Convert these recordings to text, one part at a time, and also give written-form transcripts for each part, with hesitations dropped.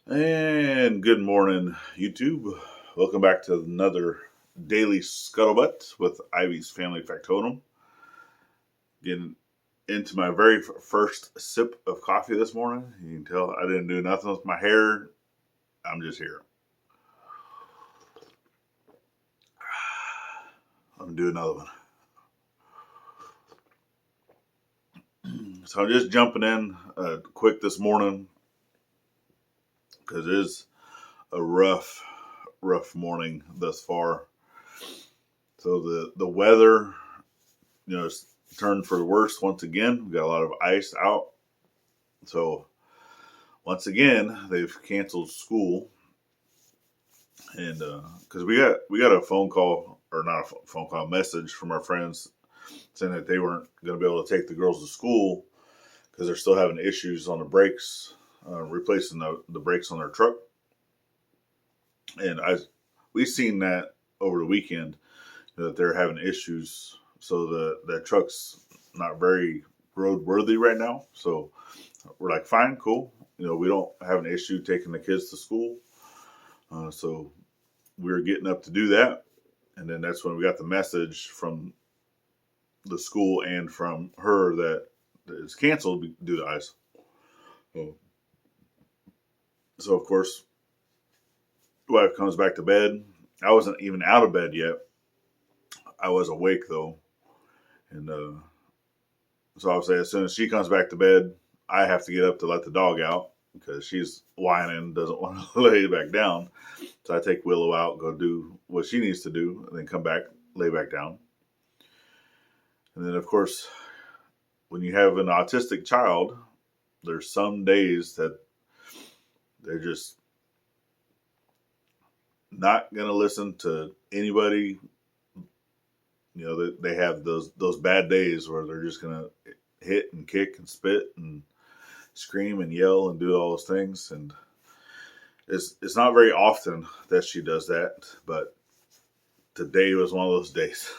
And good morning, YouTube. Welcome back to another daily scuttlebutt with Ivy's Family Factotum. Getting into my very first sip of coffee this morning. You can tell I didn't do nothing with my hair. I'm just here. I'm gonna do another one. So I'm just jumping in quick this morning because it is a rough morning thus far. So the weather, it's turned for the worse once again. We got a lot of ice out. So once again, they've canceled school, and because we got a phone call, or not a phone call, message from our friends saying that they weren't going to be able to take the girls to school because they're still having issues on the brakes, replacing the brakes on their truck. And we've seen that over the weekend that they're having issues. So the truck's not very roadworthy right now. So we're like, fine, cool. We don't have an issue taking the kids to school. So we were getting up to do that. And then that's when we got the message from the school and from her that it's canceled due to ice. So of course, wife comes back to bed. I wasn't even out of bed yet. I was awake though. And so I would say as soon as she comes back to bed, I have to get up to let the dog out because she's whining, doesn't want to lay back down. So I take Willow out, go do what she needs to do, and then come back, lay back down. And then, of course, when you have an autistic child, there's some days that they're just not going to listen to anybody. They have those bad days where they're just going to hit and kick and spit and scream and yell and do all those things. And it's not very often that she does that, but today was one of those days.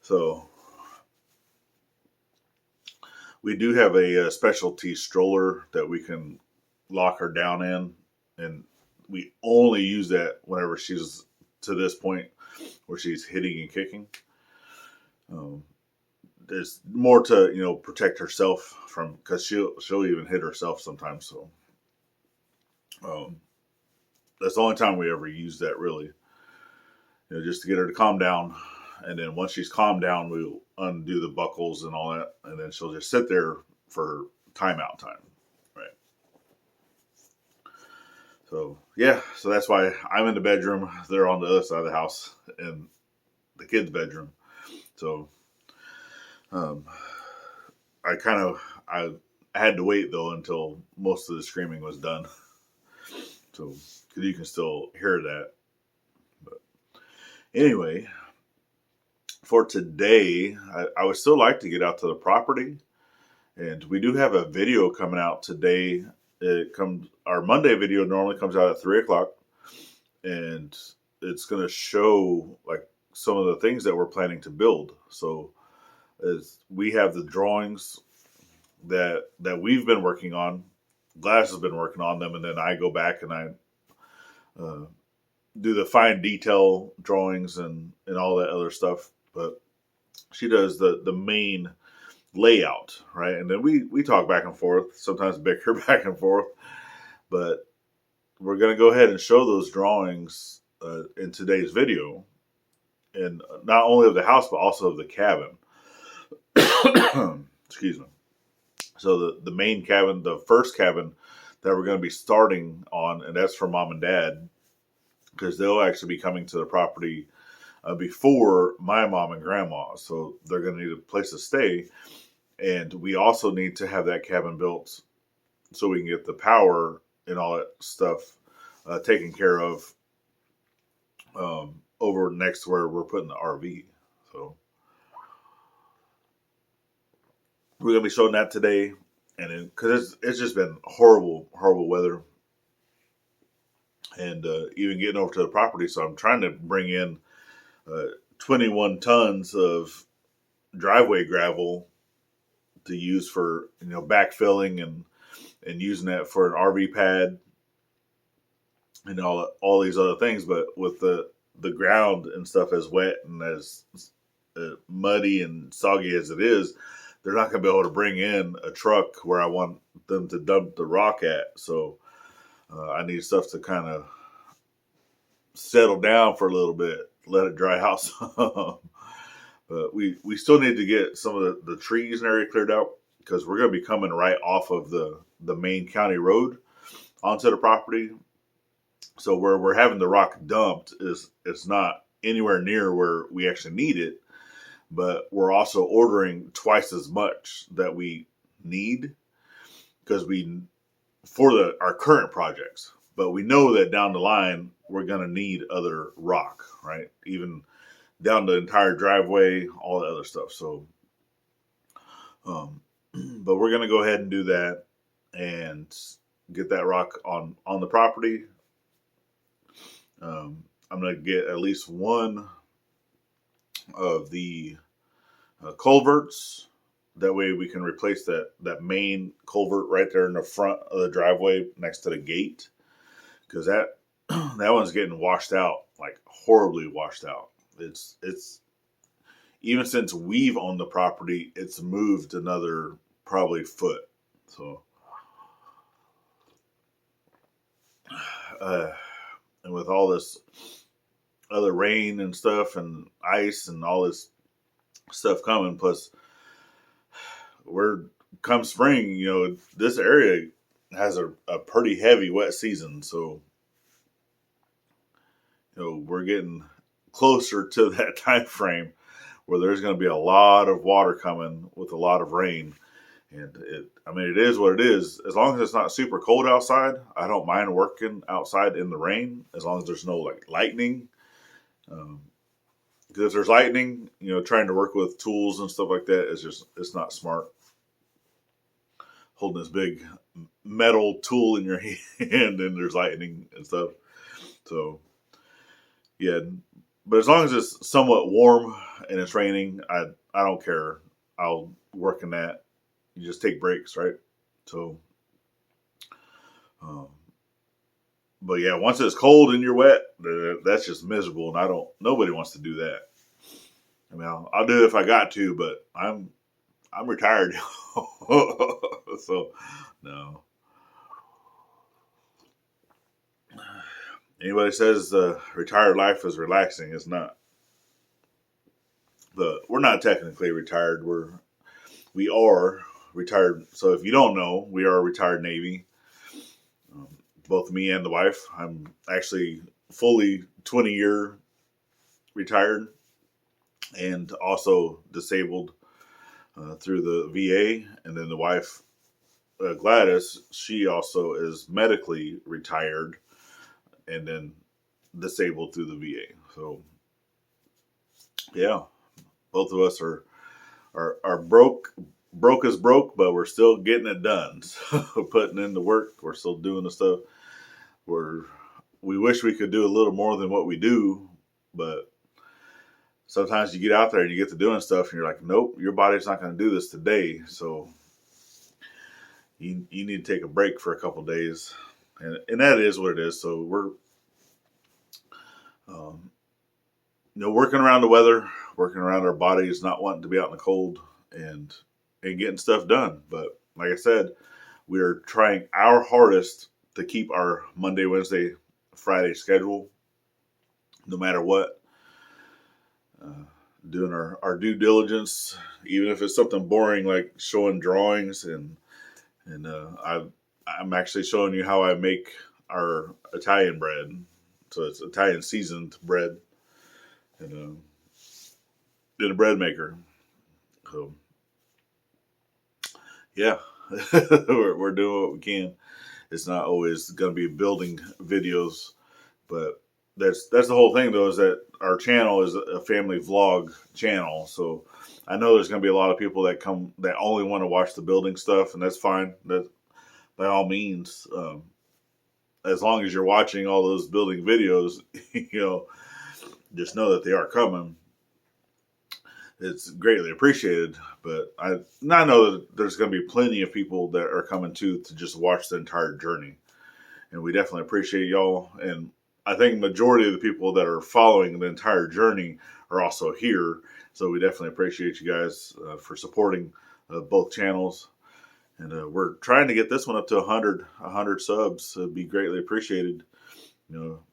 So we do have a specialty stroller that we can lock her down in, and we only use that whenever she's to this point where she's hitting and kicking. There's more to protect herself from, because she'll even hit herself sometimes. So that's the only time we ever use that, really. Just to get her to calm down. And then once she's calmed down, we'll undo the buckles and all that. And then she'll just sit there for timeout time. Right. So, yeah. So that's why I'm in the bedroom. They're on the other side of the house in the kids' bedroom. So, I had to wait, though, until most of the screaming was done. So, because you can still hear that. But anyway, for today, I would still like to get out to the property, and we do have a video coming out today. Our Monday video normally comes out at 3:00, and it's going to show like some of the things that we're planning to build. So, as we have the drawings that we've been working on, Glass has been working on them, and then I go back and I do the fine detail drawings and all that other stuff. But she does the main layout, right? And then we talk back and forth, sometimes bicker back and forth. But we're going to go ahead and show those drawings in today's video, and not only of the house but also of the cabin. Excuse me. So the main cabin, the first cabin that we're going to be starting on, and that's for Mom and Dad, because they'll actually be coming to the property before my mom and grandma. So they're going to need a place to stay. And we also need to have that cabin built so we can get the power and all that stuff taken care of over next to where we're putting the RV. So we're going to be showing that today. And because it's just been horrible weather. And even getting over to the property. So I'm trying to bring in 21 tons of driveway gravel to use for backfilling and using that for an RV pad and all these other things. But with the ground and stuff as wet and as muddy and soggy as it is, they're not going to be able to bring in a truck where I want them to dump the rock at. So I need stuff to kind of settle down for a little bit, let it dry out some. But we still need to get some of the trees and area cleared out because we're going to be coming right off of the main county road onto the property. So where we're having the rock dumped is it's not anywhere near where we actually need it, but we're also ordering twice as much that we need because for our current projects. But we know that down the line we're going to need other rock, right? Even down the entire driveway, all the other stuff. So, but we're going to go ahead and do that and get that rock on the property. I'm going to get at least one of the culverts. That way we can replace that main culvert right there in the front of the driveway next to the gate. Because that one's getting washed out, like horribly washed out. It's even since we've owned the property, it's moved another probably foot. So, and with all this other rain and stuff and ice and all this stuff coming, plus come spring, this area has a pretty heavy wet season. So, we're getting closer to that time frame where there's going to be a lot of water coming with a lot of rain. And it is what it is. As long as it's not super cold outside, I don't mind working outside in the rain as long as there's no like lightning. Because if there's lightning, trying to work with tools and stuff like that it's not smart. Holding this big metal tool in your hand and there's lightning and stuff. So, yeah. But as long as it's somewhat warm and it's raining, I don't care. I'll work in that. You just take breaks, right? So, but yeah, once it's cold and you're wet, that's just miserable, and nobody wants to do that. I mean, I'll do it if I got to, but I'm retired, so no. Anybody says retired life is relaxing, it's not. But we're not technically retired. We are retired. So if you don't know, we are a retired Navy. Both me and the wife. I'm actually fully 20-year retired and also disabled through the VA. And then the wife, Gladys, she also is medically retired and then disabled through the VA. So, yeah, both of us are broke as broke, but we're still getting it done. So putting in the work, we're still doing the stuff. We wish we could do a little more than what we do, but sometimes you get out there and you get to doing stuff and you're like, nope, your body's not going to do this today. So you need to take a break for a couple of days. And that is what it is. So we're, working around the weather, working around our bodies, not wanting to be out in the cold and getting stuff done. But like I said, we are trying our hardest to keep our Monday, Wednesday, Friday schedule, no matter what. Doing our due diligence, even if it's something boring like showing drawings, and I'm actually showing you how I make our Italian bread. So it's Italian seasoned bread, and in a bread maker. So yeah, we're doing what we can. It's not always going to be building videos, but that's the whole thing though, is that our channel is a family vlog channel. So I know there's going to be a lot of people that only want to watch the building stuff, and that's fine. That by all means, as long as you're watching all those building videos, just know that they are coming. it's greatly appreciated. But I know that there's going to be plenty of people that are coming to just watch the entire journey, and we definitely appreciate y'all. And I think majority of the people that are following the entire journey are also here, so we definitely appreciate you guys for supporting both channels. And we're trying to get this one up to 100 subs. It'd be greatly appreciated.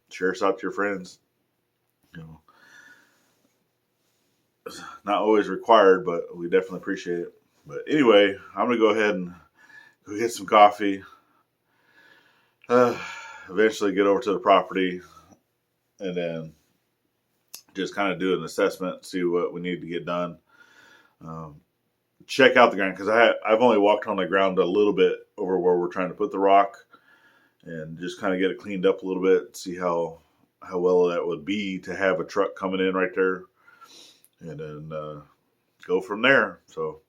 Share us out to your friends. Not always required, but we definitely appreciate it. But anyway, I'm gonna go ahead and go get some coffee. Eventually get over to the property, and then just kind of do an assessment, see what we need to get done. Check out the ground, because I've only walked on the ground a little bit over where we're trying to put the rock, and just kind of get it cleaned up a little bit, see how well that would be to have a truck coming in right there, and then go from there. So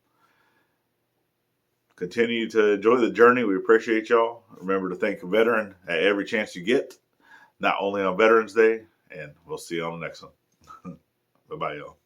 continue to enjoy the journey. We appreciate y'all. Remember to thank a veteran at every chance you get, not only on Veterans Day, and we'll see you on the next one. Bye-bye, y'all.